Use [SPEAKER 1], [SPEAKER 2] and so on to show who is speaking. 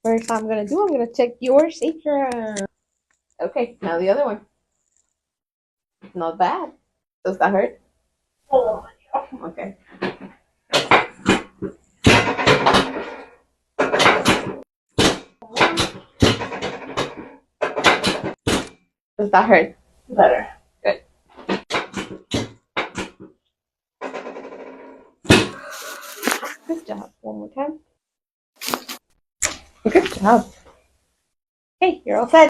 [SPEAKER 1] First I'm gonna check your sacrum. Okay, now the other one. Not bad. Does that hurt? Oh, okay. Does that hurt? Better. Good. Good job. One more time. Good job. Okay, you're all set.